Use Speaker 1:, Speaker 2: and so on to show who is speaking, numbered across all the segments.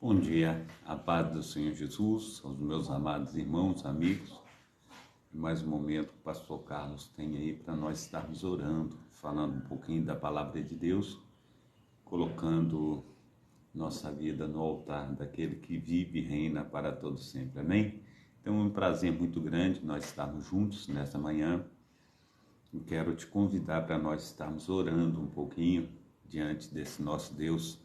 Speaker 1: Bom dia, a paz do Senhor Jesus, aos meus amados irmãos, amigos. Mais um momento que o pastor Carlos tem aí para nós estarmos orando, falando um pouquinho da palavra de Deus, colocando nossa vida no altar daquele que vive e reina para todo sempre. Amém? Então é um prazer muito grande nós estarmos juntos nesta manhã. Eu quero te convidar para nós estarmos orando um pouquinho diante desse nosso Deus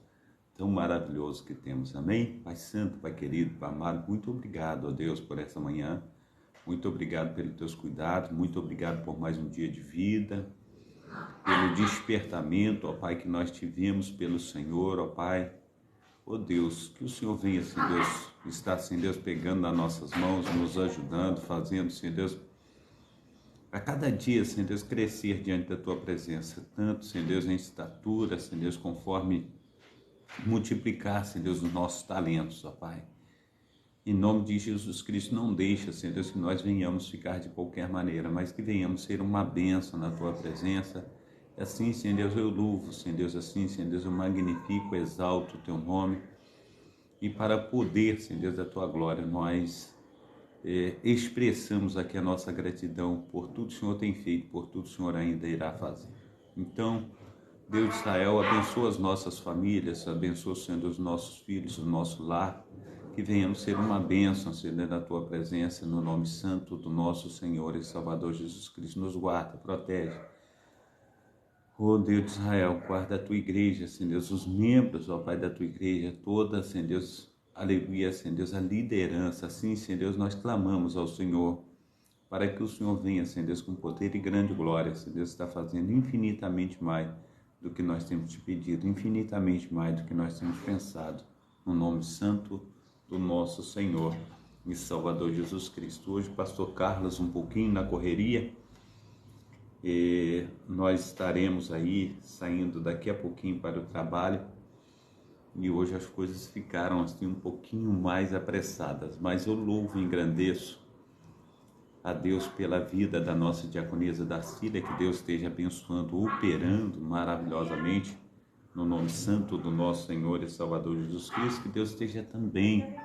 Speaker 1: tão maravilhoso que temos, amém? Pai Santo, Pai querido, Pai amado, muito obrigado, ó Deus, por essa manhã, muito obrigado pelos teus cuidados, muito obrigado por mais um dia de vida, pelo despertamento, ó Pai, que nós tivemos pelo Senhor, ó Pai, ó Deus, que o Senhor venha, Senhor Deus, estar, Senhor Deus, pegando nas nossas mãos, nos ajudando, fazendo, Senhor Deus, a cada dia, Senhor Deus, crescer diante da tua presença, tanto, Senhor Deus, em estatura, Senhor Deus, conforme multiplicar, Senhor Deus, os nossos talentos, ó Pai. Em nome de Jesus Cristo, não deixa, Senhor Deus, que nós venhamos ficar de qualquer maneira, mas que venhamos ser uma bênção na Tua presença. Assim, Senhor Deus, eu louvo, Senhor Deus, assim, Senhor Deus, eu magnifico, exalto o Teu nome. E para poder, Senhor Deus, da Tua glória, nós expressamos aqui a nossa gratidão por tudo que o Senhor tem feito, por tudo que o Senhor ainda irá fazer. Então, Deus de Israel, abençoa as nossas famílias, abençoa, Senhor, os nossos filhos, o nosso lar, que venhamos ser uma bênção, Senhor, na Tua presença, no nome santo do nosso Senhor e Salvador Jesus Cristo. Nos guarda, protege. Oh Deus de Israel, guarda a Tua igreja, Senhor Deus, os membros, ó Pai, da Tua igreja, toda, Senhor Deus, aleluia, Senhor Deus, a liderança. Assim, Senhor Deus, nós clamamos ao Senhor, para que o Senhor venha, Senhor Deus, com poder e grande glória. Senhor Deus está fazendo infinitamente mais do que nós temos te pedido, infinitamente mais do que nós temos pensado, no nome santo do nosso Senhor e Salvador Jesus Cristo. Hoje, pastor Carlos, um pouquinho na correria, e nós estaremos aí saindo daqui a pouquinho para o trabalho, e hoje as coisas ficaram assim um pouquinho mais apressadas, mas eu louvo e engrandeço a Deus pela vida da nossa diaconisa Darcília, que Deus esteja abençoando, operando maravilhosamente no nome santo do nosso Senhor e Salvador Jesus Cristo, que Deus esteja também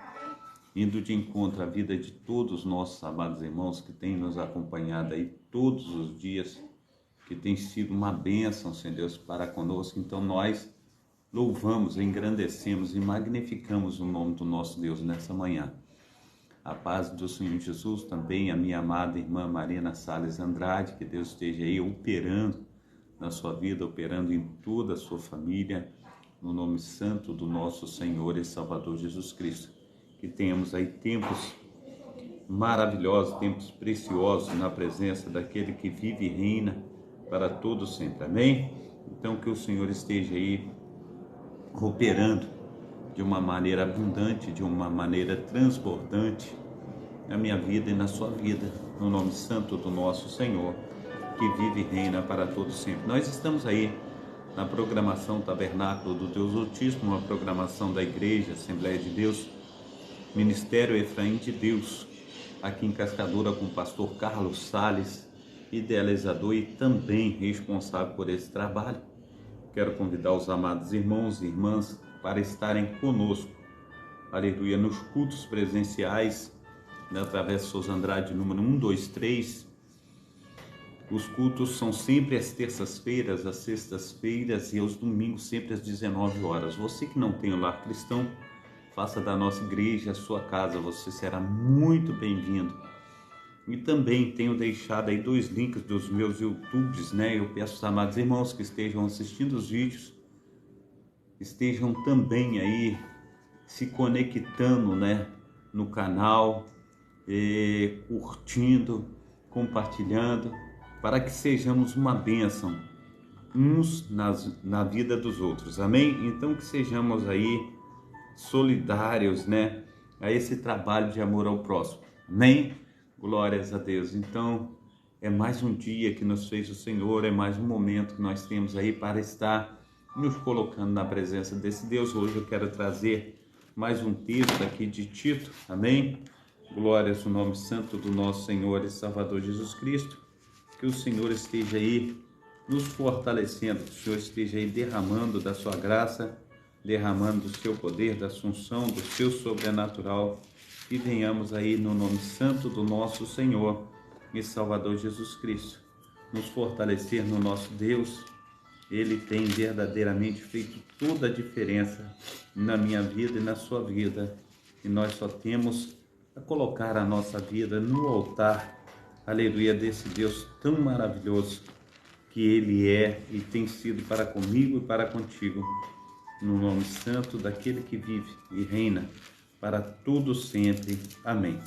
Speaker 1: indo de encontro à vida de todos os nossos amados irmãos que têm nos acompanhado aí todos os dias, que tem sido uma bênção, Senhor Deus, para conosco. Então nós louvamos, engrandecemos e magnificamos o nome do nosso Deus nessa manhã. A paz do Senhor Jesus também, a minha amada irmã Marina Salles Andrade, que Deus esteja aí operando na sua vida, operando em toda a sua família, no nome santo do nosso Senhor e Salvador Jesus Cristo. Que tenhamos aí tempos maravilhosos, tempos preciosos na presença daquele que vive e reina para todos sempre. Amém? Então que o Senhor esteja aí operando de uma maneira abundante, de uma maneira transbordante na minha vida e na sua vida, no nome santo do nosso Senhor, que vive e reina para todos sempre. Nós estamos aí na programação Tabernáculo do Deus Altíssimo, uma programação da Igreja Assembleia de Deus, Ministério Efraim de Deus, aqui em Cascadura, com o pastor Carlos Salles, idealizador e também responsável por esse trabalho. Quero convidar os amados irmãos e irmãs para estarem conosco, aleluia, nos cultos presenciais, né, através de Souza Andrade, número 123. Os cultos são sempre às terças-feiras, às sextas-feiras e aos domingos, sempre às 19 horas. Você que não tem o lar cristão, faça da nossa igreja a sua casa, você será muito bem-vindo. E também tenho deixado aí 2 links dos meus YouTubes, né? Eu peço aos amados irmãos que estejam assistindo os vídeos, estejam também aí se conectando, né, no canal, curtindo, compartilhando, para que sejamos uma bênção uns na vida dos outros, amém? Então que sejamos aí solidários, né, a esse trabalho de amor ao próximo, amém? Glórias a Deus. Então é mais um dia que nos fez o Senhor, é mais um momento que nós temos aí para estar nos colocando na presença desse Deus. Hoje eu quero trazer mais um texto aqui de Tito, amém? Glórias ao nome santo do nosso Senhor e Salvador Jesus Cristo. Que o Senhor esteja aí nos fortalecendo, que o Senhor esteja aí derramando da sua graça derramando do seu poder, da assunção, do seu sobrenatural, e venhamos aí no nome santo do nosso Senhor e Salvador Jesus Cristo, nos fortalecer no nosso Deus. Ele tem verdadeiramente feito toda a diferença na minha vida e na sua vida, e nós só temos a colocar a nossa vida no altar, aleluia, desse Deus tão maravilhoso que Ele é e tem sido para comigo e para contigo, no nome santo daquele que vive e reina para todo sempre. Amém.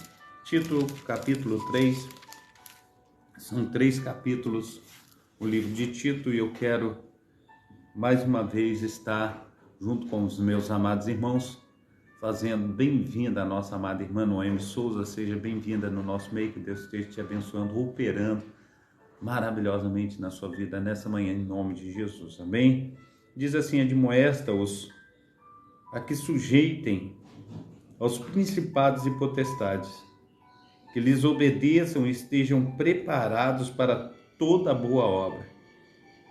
Speaker 1: Tito, capítulo 3, são 3 capítulos, o livro de Tito, e eu quero mais uma vez estar junto com os meus amados irmãos, fazendo bem-vinda a nossa amada irmã Noemi Souza. Seja bem-vinda no nosso meio, que Deus esteja te abençoando, operando maravilhosamente na sua vida nessa manhã, em nome de Jesus, amém? Diz assim: admoesta-os a que sujeitem aos principados e potestades, que lhes obedeçam e estejam preparados para toda boa obra,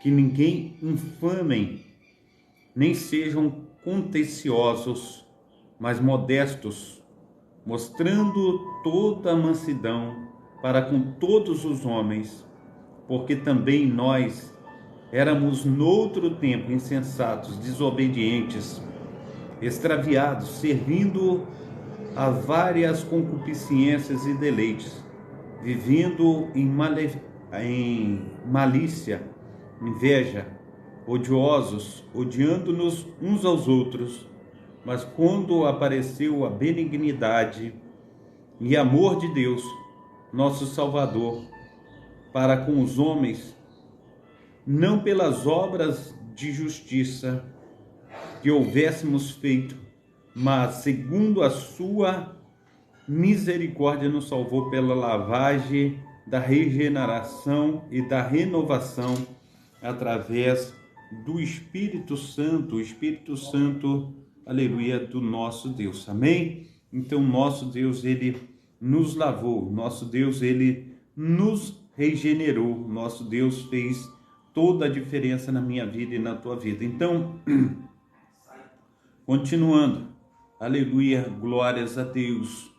Speaker 1: que ninguém infamem, nem sejam contenciosos, mas modestos, mostrando toda a mansidão para com todos os homens, porque também nós éramos noutro tempo insensatos, desobedientes, extraviados, servindo a várias concupiscências e deleites, vivendo em malícia, inveja, odiosos, odiando-nos uns aos outros. Mas quando apareceu a benignidade e amor de Deus, nosso Salvador, para com os homens, não pelas obras de justiça que houvéssemos feito, mas segundo a sua misericórdia nos salvou pela lavagem da regeneração e da renovação através do Espírito Santo, aleluia, do nosso Deus, amém? Então, nosso Deus, Ele nos lavou, nosso Deus, Ele nos regenerou, nosso Deus fez toda a diferença na minha vida e na tua vida. Então, continuando, aleluia, glórias a Deus,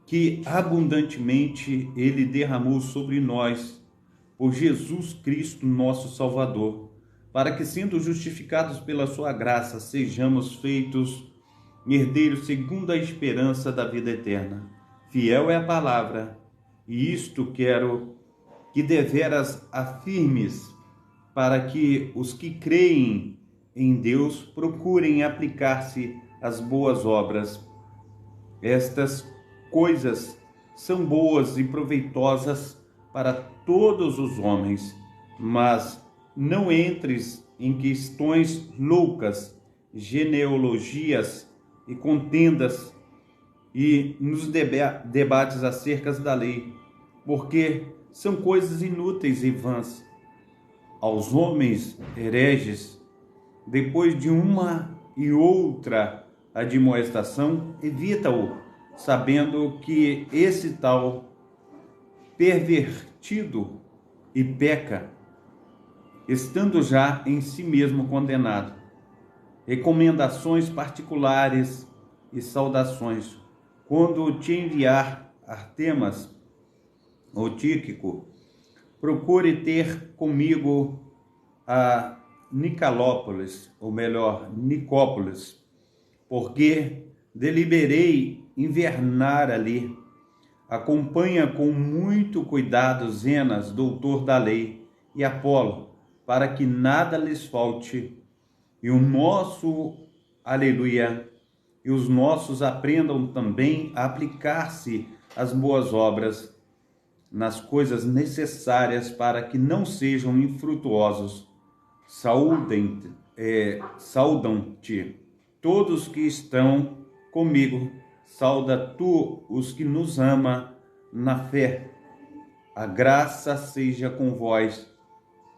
Speaker 1: que abundantemente Ele derramou sobre nós, por Jesus Cristo, nosso Salvador, para que, sendo justificados pela sua graça, sejamos feitos herdeiros segundo a esperança da vida eterna. Fiel é a palavra, e isto quero que deveras afirmes, para que os que creem em Deus procurem aplicar-se às boas obras. Estas coisas são boas e proveitosas para todos os homens, mas não entres em questões loucas, genealogias e contendas, e nos debates acerca da lei, porque são coisas inúteis e vãs. Aos homens hereges, depois de uma e outra admoestação, evita-o, sabendo que esse tal pervertido e peca, estando já em si mesmo condenado. Recomendações particulares e saudações. Quando te enviar Artemas ou Tíquico, procure ter comigo a Nicópolis, porque deliberei invernar ali. Acompanha com muito cuidado Zenas, doutor da lei, e Apolo, para que nada lhes falte, e o nosso, aleluia, e os nossos aprendam também a aplicar-se às boas obras, nas coisas necessárias, para que não sejam infrutuosos. Saudam-te todos que estão comigo. Sauda tu os que nos ama na fé. A graça seja com vós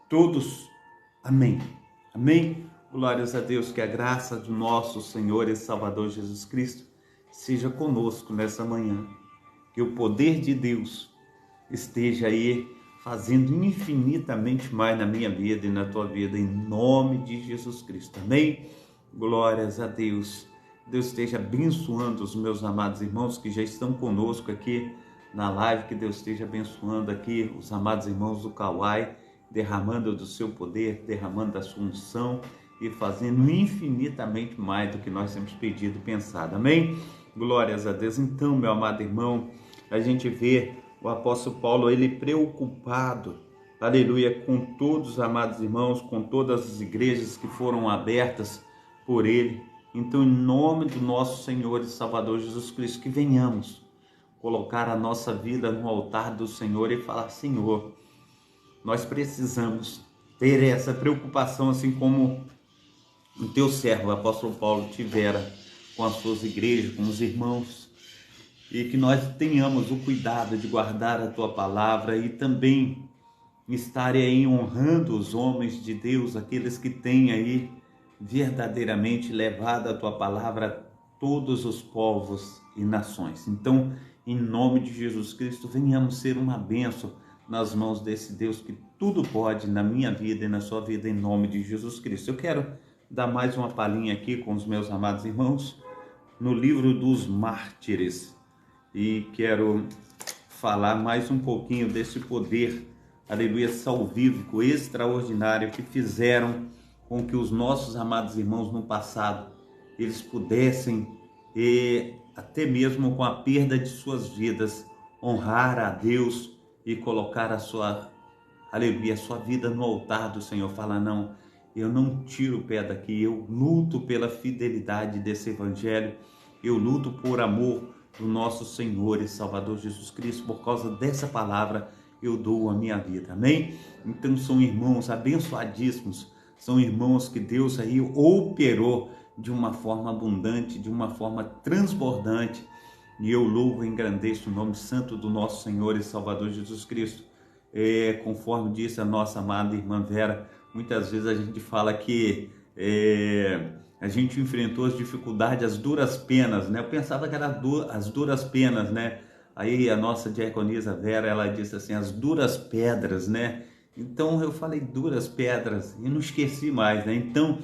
Speaker 1: todos. Amém. Amém. Glórias a Deus, que a graça do nosso Senhor e Salvador Jesus Cristo seja conosco nessa manhã. Que o poder de Deus esteja aí fazendo infinitamente mais na minha vida e na tua vida, em nome de Jesus Cristo. Amém? Glórias a Deus. Deus esteja abençoando os meus amados irmãos que já estão conosco aqui na live, que Deus esteja abençoando aqui os amados irmãos do Kauai, derramando do seu poder, derramando da sua unção e fazendo infinitamente mais do que nós temos pedido e pensado. Amém? Glórias a Deus. Então, meu amado irmão, a gente vê o apóstolo Paulo, ele preocupado, aleluia, com todos os amados irmãos, com todas as igrejas que foram abertas por ele. Então, em nome do nosso Senhor e Salvador Jesus Cristo, que venhamos colocar a nossa vida no altar do Senhor e falar: Senhor, nós precisamos ter essa preocupação, assim como o teu servo, o apóstolo Paulo, tivera com as suas igrejas, com os irmãos, e que nós tenhamos o cuidado de guardar a tua palavra e também estar aí honrando os homens de Deus, aqueles que têm aí verdadeiramente levado a tua palavra a todos os povos e nações. Então, em nome de Jesus Cristo, venhamos ser uma bênção nas mãos desse Deus que tudo pode na minha vida e na sua vida, em nome de Jesus Cristo. Eu quero dar mais uma palhinha aqui com os meus amados irmãos no livro dos Mártires e quero falar mais um pouquinho desse poder, aleluia, salvífico, extraordinário que fizeram com que os nossos amados irmãos no passado, eles pudessem, até mesmo com a perda de suas vidas, honrar a Deus e colocar a sua, aleluia, a sua vida no altar do Senhor. Fala: não, eu não tiro o pé daqui, eu luto pela fidelidade desse evangelho, eu luto por amor do nosso Senhor e Salvador Jesus Cristo. Por causa dessa palavra eu dou a minha vida, amém? Então são irmãos abençoadíssimos, são irmãos que Deus aí operou de uma forma abundante, de uma forma transbordante, e eu louvo e engrandeço o nome santo do nosso Senhor e Salvador Jesus Cristo. Conforme disse a nossa amada irmã Vera, muitas vezes a gente fala que a gente enfrentou as dificuldades, as duras penas, né? Eu pensava que era as duras penas, né? Aí a nossa diaconisa Vera, ela disse assim, as duras pedras, né? Então eu falei duras pedras e não esqueci mais, né? Então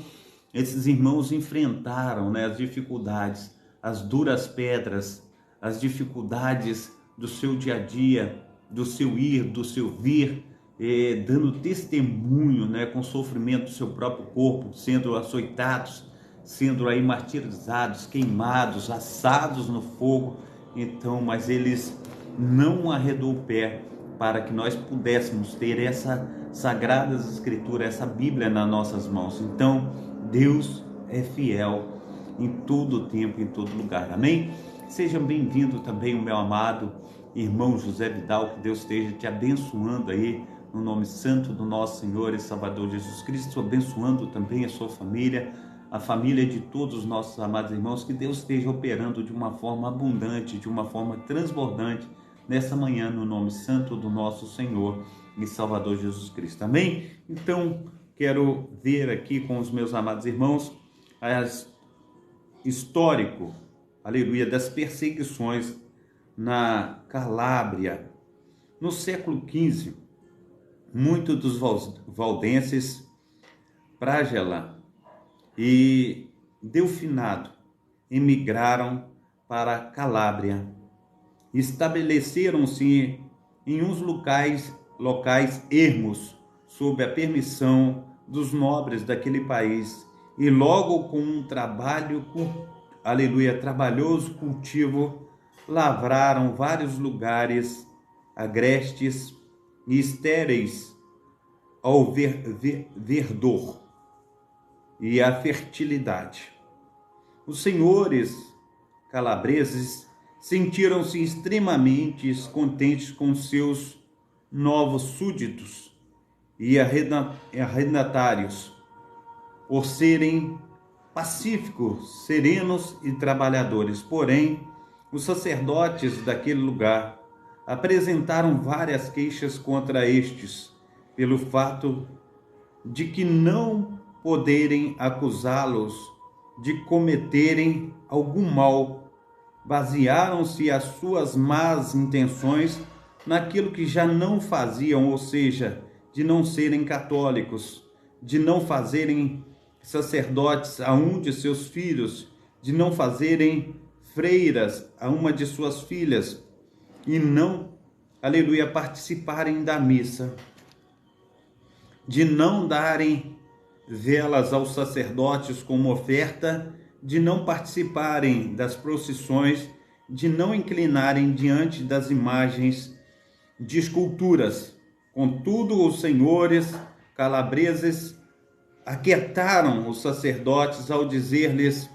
Speaker 1: esses irmãos enfrentaram, né, as dificuldades, as duras pedras, as dificuldades do seu dia a dia, do seu ir, do seu vir, dando testemunho, né, com o sofrimento do seu próprio corpo, sendo açoitados, sendo aí martirizados, queimados, assados no fogo. Então, mas eles não arredou o pé para que nós pudéssemos ter essa Sagradas Escrituras, essa Bíblia nas nossas mãos. Então, Deus é fiel em todo tempo, em todo lugar. Amém? Seja bem-vindo também o meu amado irmão José Vidal, que Deus esteja te abençoando aí, no nome santo do nosso Senhor e Salvador Jesus Cristo, abençoando também a sua família, a família de todos os nossos amados irmãos, que Deus esteja operando de uma forma abundante, de uma forma transbordante, nessa manhã, no nome santo do nosso Senhor e Salvador Jesus Cristo. Amém? Então, quero ver aqui com os meus amados irmãos histórico, aleluia, das perseguições na Calábria. No século XV, muitos dos valdenses, Prágela e Delfinado emigraram para Calábria. Estabeleceram-se em uns locais ermos, sob a permissão dos nobres daquele país, e logo com um trabalhoso cultivo, lavraram vários lugares agrestes e estéreis ao verdor e à fertilidade. Os senhores calabreses sentiram-se extremamente contentes com seus novos súditos e arrendatários, por serem pacíficos, serenos e trabalhadores. Porém, os sacerdotes daquele lugar apresentaram várias queixas contra estes, pelo fato de que não poderem acusá-los de cometerem algum mal. Basearam-se as suas más intenções naquilo que já não faziam, ou seja, de não serem católicos, de não fazerem sacerdotes a um de seus filhos de não fazerem freiras a uma de suas filhas e não, aleluia, participarem da missa, de não darem velas aos sacerdotes como oferta, de não participarem das procissões, de não inclinarem diante das imagens de esculturas. Contudo, os senhores calabreses aquietaram os sacerdotes ao dizer-lhes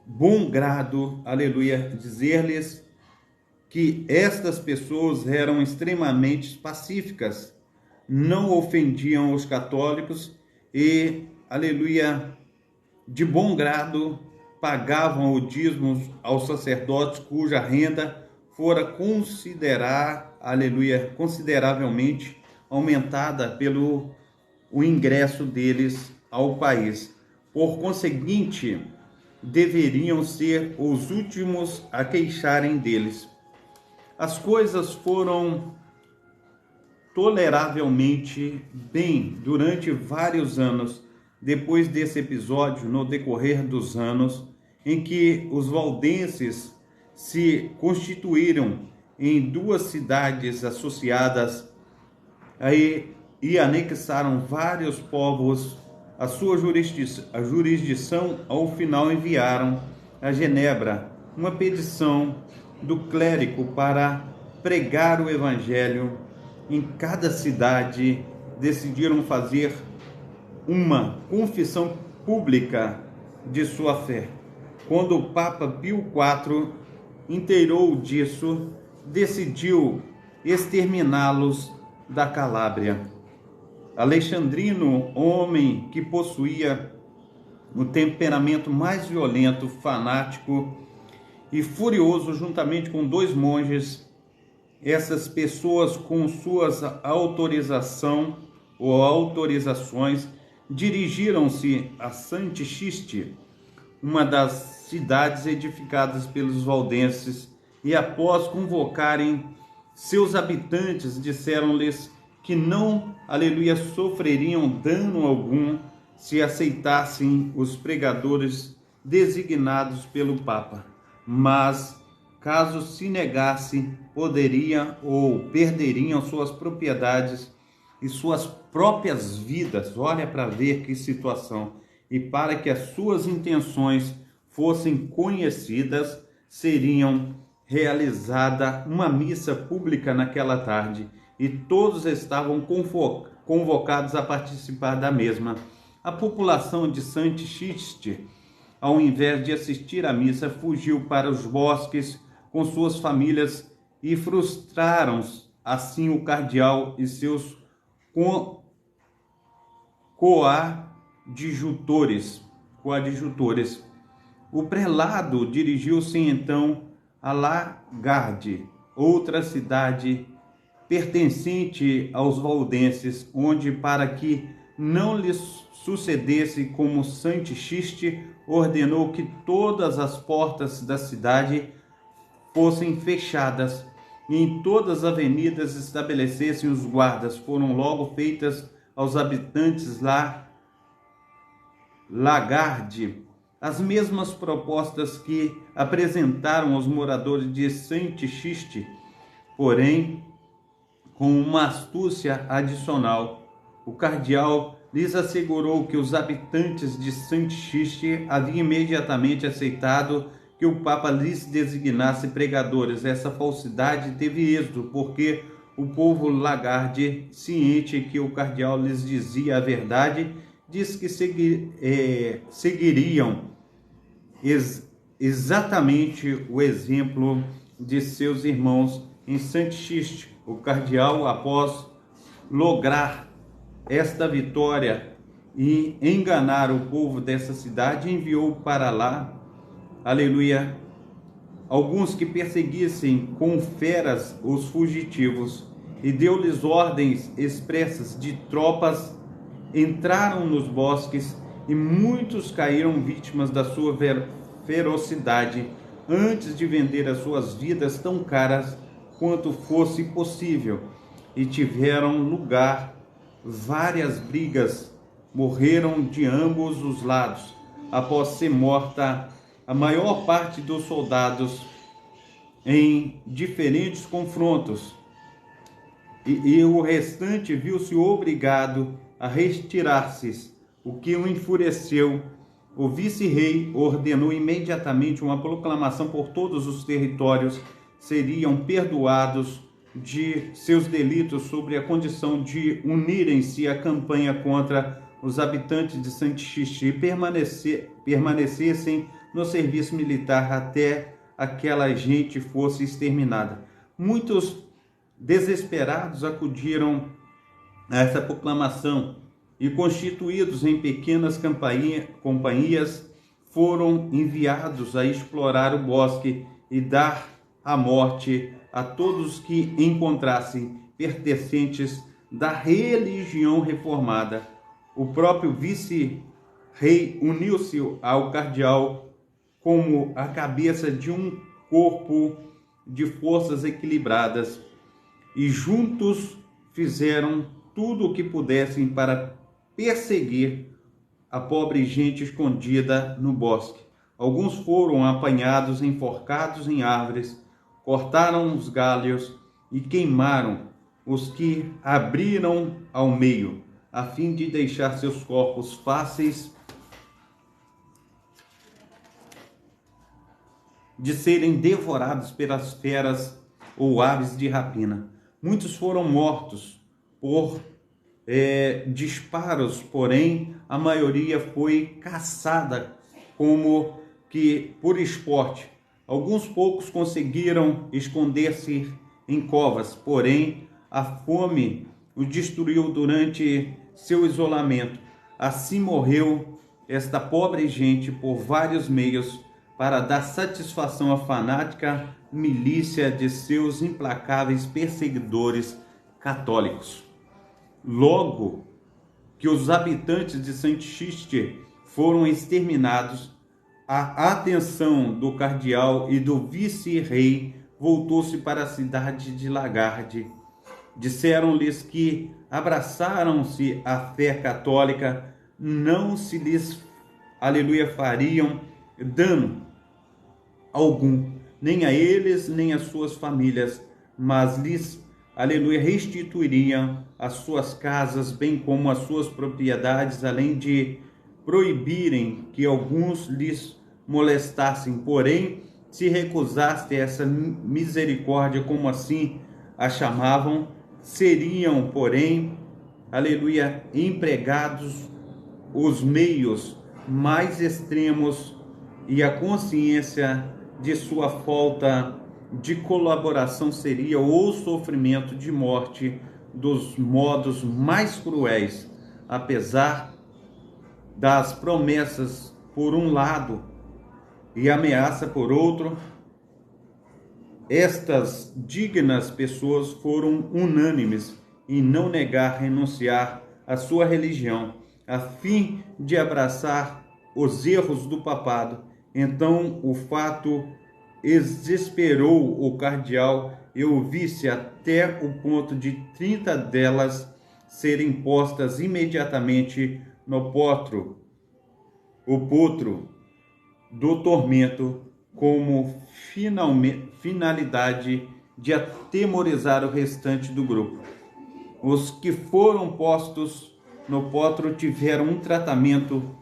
Speaker 1: bom grado, aleluia, dizer-lhes que estas pessoas eram extremamente pacíficas, não ofendiam os católicos e, aleluia, de bom grado pagavam o dízimo aos sacerdotes cuja renda fora consideravelmente aumentada pelo o ingresso deles ao país. Por conseguinte, deveriam ser os últimos a queixarem deles. As coisas foram toleravelmente bem durante vários anos. Depois desse episódio, no decorrer dos anos, em que os valdenses se constituíram em duas cidades associadas e anexaram vários povos à sua jurisdição, ao final enviaram a Genebra uma petição do clérigo para pregar o evangelho em cada cidade. Decidiram fazer uma confissão pública de sua fé. Quando o Papa Pio IV inteirou disso, decidiu exterminá-los da Calábria. Alexandrino, homem que possuía o temperamento mais violento, fanático e furioso, juntamente com dois monges, essas pessoas com suas autorizações dirigiram-se a Santichiste, uma das cidades edificadas pelos valdenses, e após convocarem seus habitantes, disseram-lhes que não, aleluia, sofreriam dano algum se aceitassem os pregadores designados pelo Papa, mas caso se negasse, poderiam ou perderiam suas propriedades e suas próprias vidas. Olha para ver que situação. E para que as suas intenções fossem conhecidas, seriam realizada uma missa pública naquela tarde, e todos estavam convocados a participar da mesma. A população de Santichiste, ao invés de assistir à missa, fugiu para os bosques com suas famílias e frustraram assim o cardeal e seus coadjutores. O prelado dirigiu-se então a Lagarde, outra cidade pertencente aos valdenses, onde, para que não lhes sucedesse como Santichiste, ordenou que todas as portas da cidade fossem fechadas e em todas as avenidas estabelecessem os guardas. Foram logo feitas aos habitantes Lagarde as mesmas propostas que apresentaram aos moradores de Santichiste, porém com uma astúcia adicional. O cardeal lhes assegurou que os habitantes de Santichiste haviam imediatamente aceitado que o Papa lhes designasse pregadores. Essa falsidade teve êxito, porque o povo Lagarde, ciente que o cardeal lhes dizia a verdade, diz que seguiriam exatamente o exemplo de seus irmãos em Santichiste. O cardeal, após lograr esta vitória e enganar o povo dessa cidade, enviou para lá, aleluia, alguns que perseguissem com feras os fugitivos, e deu-lhes ordens expressas de tropas entraram nos bosques, e muitos caíram vítimas da sua ferocidade, antes de vender as suas vidas tão caras quanto fosse possível, e tiveram lugar várias brigas morreram de ambos os lados, após ser morta a maior parte dos soldados em diferentes confrontos, e o restante viu-se obrigado a retirar-se, o que o enfureceu. O vice-rei ordenou imediatamente uma proclamação por todos os territórios, seriam perdoados de seus delitos sobre a condição de unirem-se à campanha contra os habitantes de Santichiche e permanecessem no serviço militar até aquela gente fosse exterminada. Muitos desesperados acudiram a essa proclamação e, constituídos em pequenas companhias, foram enviados a explorar o bosque e dar a morte a todos que encontrassem pertencentes da religião reformada. O próprio vice-rei uniu-se ao cardeal como a cabeça de um corpo de forças equilibradas, e juntos fizeram tudo o que pudessem para perseguir a pobre gente escondida no bosque. Alguns foram apanhados, enforcados em árvores, cortaram os galhos e queimaram os que abriram ao meio, a fim de deixar seus corpos fáceis de serem devorados pelas feras ou aves de rapina. Muitos foram mortos por disparos, porém a maioria foi caçada como que por esporte. Alguns poucos conseguiram esconder-se em covas, porém a fome os destruiu durante seu isolamento. Assim morreu esta pobre gente por vários meios para dar satisfação à fanática milícia de seus implacáveis perseguidores católicos. Logo que os habitantes de Santichiche foram exterminados, a atenção do cardeal e do vice-rei voltou-se para a cidade de Lagarde. Disseram-lhes que abraçaram-se à fé católica, não se lhes, fariam dano algum, nem a eles, nem às suas famílias, mas lhes, restituiriam as suas casas, bem como as suas propriedades, além de proibirem que alguns lhes molestassem. Porém, se recusaste essa misericórdia, como assim a chamavam, seriam, porém, empregados os meios mais extremos, e a consciência de sua falta de colaboração seria o sofrimento de morte dos modos mais cruéis. Apesar das promessas por um lado e ameaça por outro, estas dignas pessoas foram unânimes em não renunciar à sua religião, a fim de abraçar os erros do papado. Então o fato exasperou o cardeal e o vice até o ponto de 30 delas serem postas imediatamente no potro do tormento, como finalidade de atemorizar o restante do grupo. Os que foram postos no potro tiveram um tratamento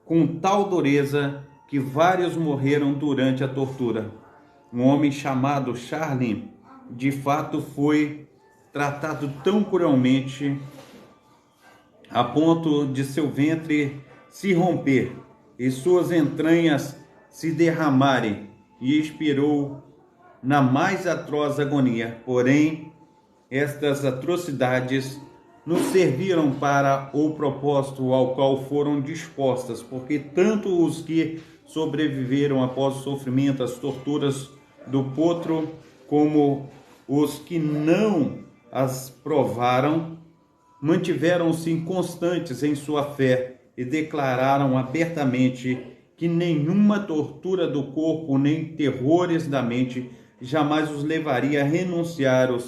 Speaker 1: com tal dureza que vários morreram durante a tortura. Um homem chamado Charlin, de fato, foi tratado tão cruelmente a ponto de seu ventre se romper e suas entranhas se derramarem, e expirou na mais atroz agonia. Porém, estas atrocidades não serviram para o propósito ao qual foram dispostas, porque tanto os que sobreviveram após o sofrimento, as torturas do potro, como os que não as provaram, mantiveram-se constantes em sua fé e declararam abertamente que nenhuma tortura do corpo nem terrores da mente jamais os levaria a renunciar o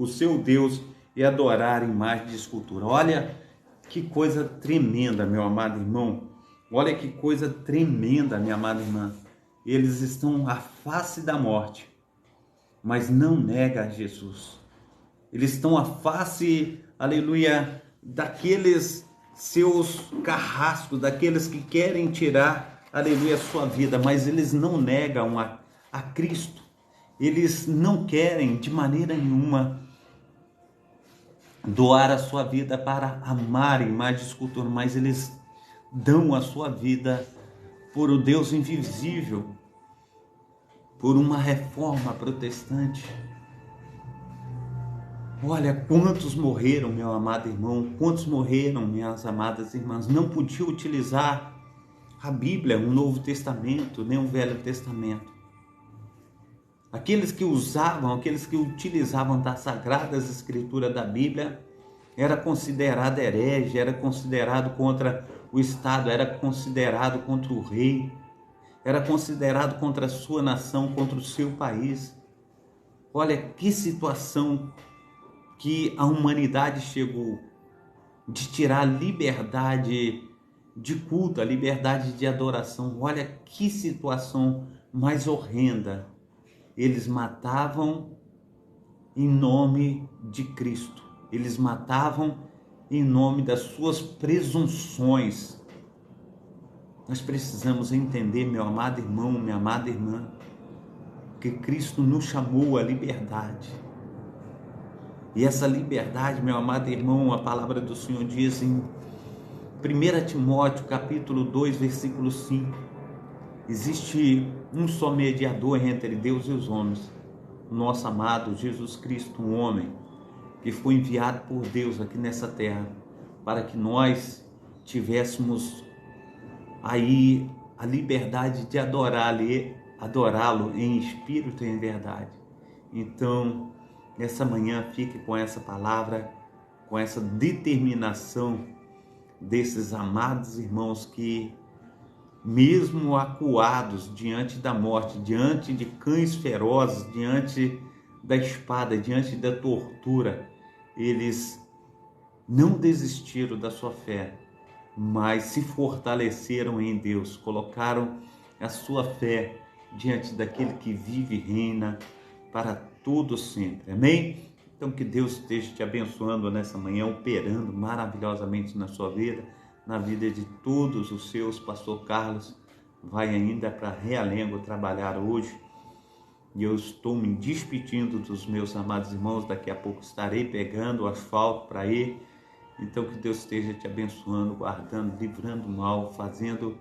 Speaker 1: seu Deus e adorarem mais de escultura. Olha Que coisa tremenda, meu amado irmão. Olha que coisa tremenda, minha amada irmã. Eles estão à face da morte, mas não nega a Jesus. Eles estão à face, aleluia, daqueles seus carrascos, daqueles que querem tirar, aleluia, a sua vida, mas eles não negam a Cristo. Eles não querem de maneira nenhuma doar a sua vida para amarem mais de escultura, mas eles dão a sua vida por o Deus invisível, por uma reforma protestante. Olha quantos morreram, meu amado irmão, quantos morreram, minhas amadas irmãs, não podiam utilizar a Bíblia, o Novo Testamento, nem o Velho Testamento. Aqueles que usavam, aqueles que utilizavam das Sagradas Escrituras da Bíblia, era considerado herege, era considerado contra o Estado, era considerado contra o rei, era considerado contra a sua nação, contra o seu país. Olha que situação que a humanidade chegou, de tirar a liberdade de culto, a liberdade de adoração. Olha que situação mais horrenda. Eles matavam em nome de Cristo. Eles matavam em nome das suas presunções. Nós precisamos entender, meu amado irmão, minha amada irmã, que Cristo nos chamou à liberdade. E essa liberdade, meu amado irmão, a palavra do Senhor diz em 1 Timóteo capítulo 2, versículo 5, existe um só mediador entre Deus e os homens, o nosso amado Jesus Cristo, um homem que foi enviado por Deus aqui nessa terra, para que nós tivéssemos aí a liberdade de adorá-lo em espírito e em verdade. Então, nessa manhã, fique com essa palavra, com essa determinação desses amados irmãos que, mesmo acuados diante da morte, diante de cães ferozes, diante da espada, diante da tortura, eles não desistiram da sua fé, mas se fortaleceram em Deus, colocaram a sua fé diante daquele que vive e reina para todo sempre. Amém? Então que Deus esteja te abençoando nessa manhã, operando maravilhosamente na sua vida, na vida de todos os seus. Pastor Carlos vai ainda para Realengo trabalhar hoje, e eu estou me despedindo dos meus amados irmãos. Daqui a pouco estarei pegando o asfalto para ir. Então que Deus esteja te abençoando, guardando, livrando o mal, fazendo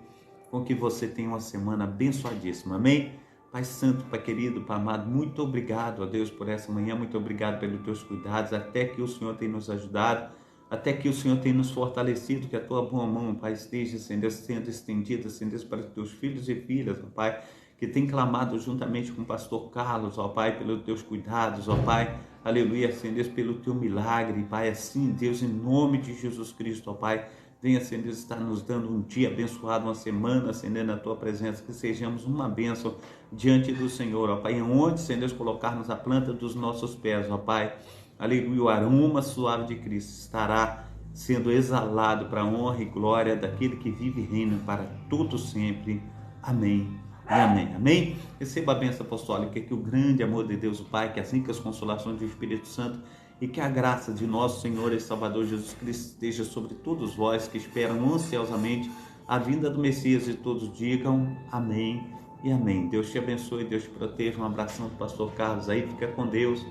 Speaker 1: com que você tenha uma semana abençoadíssima. Amém? Pai Santo, Pai querido, Pai amado, muito obrigado a Deus por essa manhã, muito obrigado pelos teus cuidados, até que o Senhor tem nos ajudado, até que o Senhor tem nos fortalecido, que a tua boa mão, Pai, esteja sendo estendida, Deus, para os teus filhos e filhas, ó Pai, que tem clamado juntamente com o pastor Carlos, ó Pai, pelos teus cuidados, ó Pai, aleluia, Deus, pelo teu milagre, Pai, assim, Deus, em nome de Jesus Cristo, ó Pai, venha, Senhor Deus, estar nos dando um dia abençoado, uma semana, Senhor, na tua presença, que sejamos uma bênção diante do Senhor, ó Pai, onde, Senhor Deus, colocarmos a planta dos nossos pés, ó Pai, aleluia, o aroma suave de Cristo estará sendo exalado para a honra e glória daquele que vive e reina para todo sempre. Amém. E amém, amém? Receba a bênção apostólica, que o grande amor de Deus, o Pai, que as ricas consolações do Espírito Santo e que a graça de nosso Senhor e Salvador Jesus Cristo esteja sobre todos vós que esperam ansiosamente a vinda do Messias, e todos digam amém e amém. Deus te abençoe, Deus te proteja. Um abração do pastor Carlos aí, fica com Deus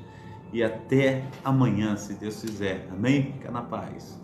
Speaker 1: e até amanhã, se Deus quiser. Amém? Fica na paz.